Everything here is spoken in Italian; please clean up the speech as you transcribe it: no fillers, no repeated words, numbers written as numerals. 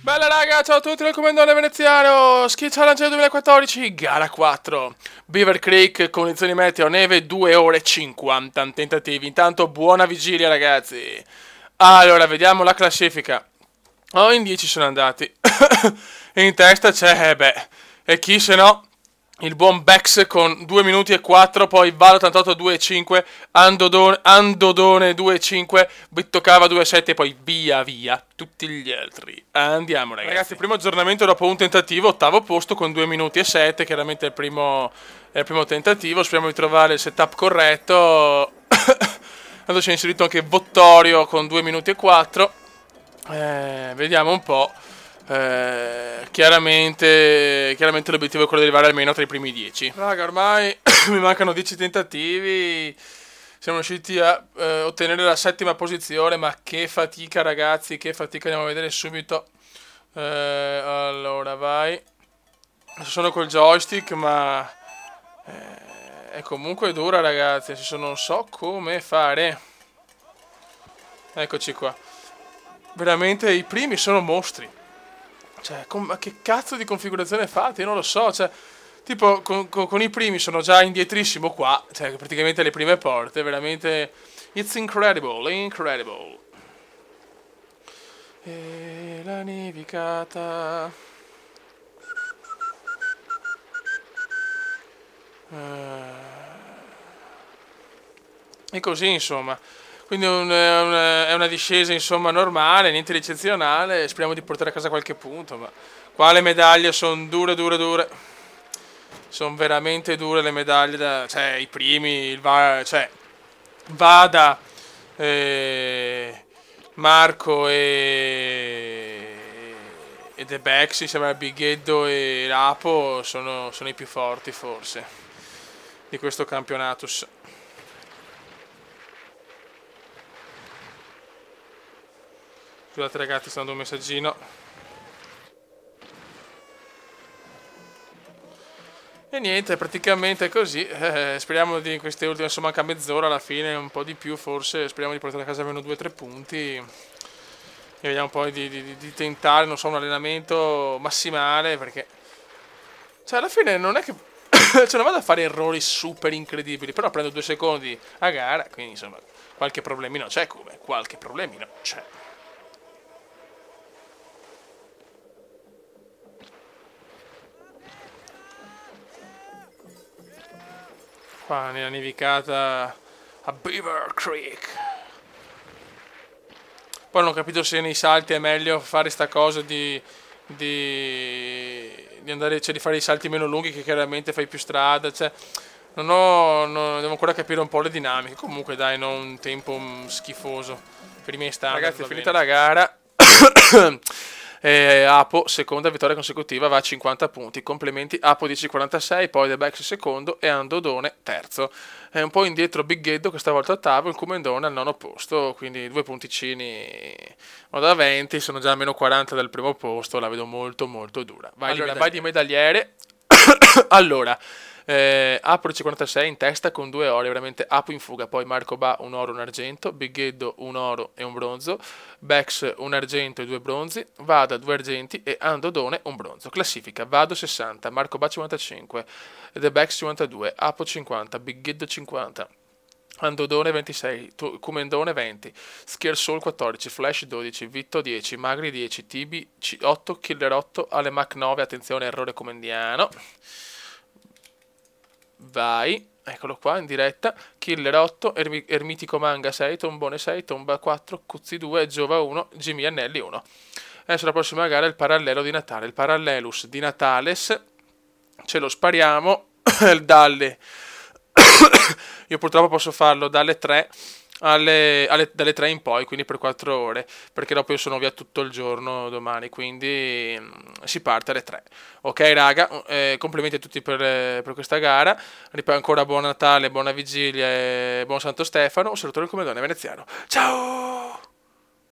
Bella raga, ciao a tutti dal Comandone Veneziano, Ski Challenge 2014, gara 4, Beaver Creek, condizioni meteo, neve 2 ore e 50 tentativi, intanto buona vigilia ragazzi. Allora, vediamo la classifica, in 10 sono andati, in testa c'è, e chi se no? Il buon Bex con 2 minuti e 4, poi Valo 88 2 e 5, Andodone 2 e 5, Bittocava 2 e 7 e poi via tutti gli altri. Andiamo ragazzi, primo aggiornamento dopo un tentativo, ottavo posto con 2 minuti e 7, chiaramente è il primo tentativo, speriamo di trovare il setup corretto. Adesso c'è inserito anche Vottorio con 2 minuti e 4, vediamo un po'. Chiaramente l'obiettivo è quello di arrivare almeno tra i primi 10. Raga, ormai mi mancano 10 tentativi. Siamo riusciti a ottenere la 7ª posizione, ma che fatica ragazzi, che fatica, andiamo a vedere subito. Allora, vai. Sono col joystick, ma è comunque dura ragazzi, non so come fare. Eccoci qua. Veramente i primi sono mostri. Cioè, ma che cazzo di configurazione fate? Io non lo so, cioè, tipo, con i primi sono già indietrissimo qua, cioè, praticamente le prime porte, veramente, it's incredible. E la nevicata... E così, insomma. Quindi è una discesa insomma normale, niente di eccezionale, speriamo di portare a casa qualche punto, ma qua le medaglie sono dure. Sono veramente dure le medaglie, cioè i primi, cioè Vada, Marco e The Bex, insieme a Bigeddo e Lapo sono i più forti forse di questo campionato. Scusate ragazzi, sto dando un messaggino. E niente, praticamente è così. Speriamo di in queste ultime, insomma, manca mezz'ora alla fine, un po' di più forse. Speriamo di portare a casa almeno 2 o 3 punti. E vediamo poi di tentare, non so, un allenamento massimale, perché... Cioè, alla fine non è che... cioè, non vado a fare errori super incredibili, però prendo 2 secondi a gara, quindi, insomma, qualche problemino c'è, come qualche problemino c'è. Qua nella nevicata a Beaver Creek. Poi non ho capito se nei salti è meglio fare sta cosa di andare, cioè di fare i salti meno lunghi, che chiaramente fai più strada, cioè devo ancora capire un po' le dinamiche. Comunque dai, non un tempo schifoso per i miei standard. Ragazzi, è finita la gara. Apo, seconda vittoria consecutiva, va a 50 punti. Complimenti, Apo 10,46, poi The Bex secondo e Andodone terzo. È un po' indietro Bigeddo, questa volta ottavo, il Comendone al 9º posto, quindi 2 punticini da 20, sono già a meno 40 dal primo posto, la vedo molto dura. Vai di medagliere. Allora, Apo 46 in testa con 2 ori, veramente Apo in fuga, poi Marco Ba 1 oro e un argento, Bigeddo 1 oro e un bronzo, Bex 1 argento e 2 bronzi, Vada 2 argenti e Andodone 1 bronzo. Classifica: Vado 60, Marco Ba 55, The Bex 52, Apo 50, Bigeddo 50, Andodone 26, Comendone 20, Skiersoul 14, Flash 12, Vitto 10, Magri 10, Tibi 8, Killer 8, Alemac 9, attenzione errore comendiano. Vai, eccolo qua in diretta. Killer 8, Ermitico Manga 6, Tombone 6, Tomba 4, Cuzzi 2, Giova 1, Jimmy Annelli 1. Adesso la prossima gara è il parallelo di Natale, il Parallelus di Natales. Ce lo spariamo dalle... Io purtroppo posso farlo dalle 3 dalle 3 in poi, quindi per 4 ore, perché dopo io sono via tutto il giorno domani, quindi si parte alle 3. Ok raga, complimenti a tutti per questa gara, ancora buon Natale, buona vigilia e buon Santo Stefano, un saluto del Comandone Veneziano. Ciao!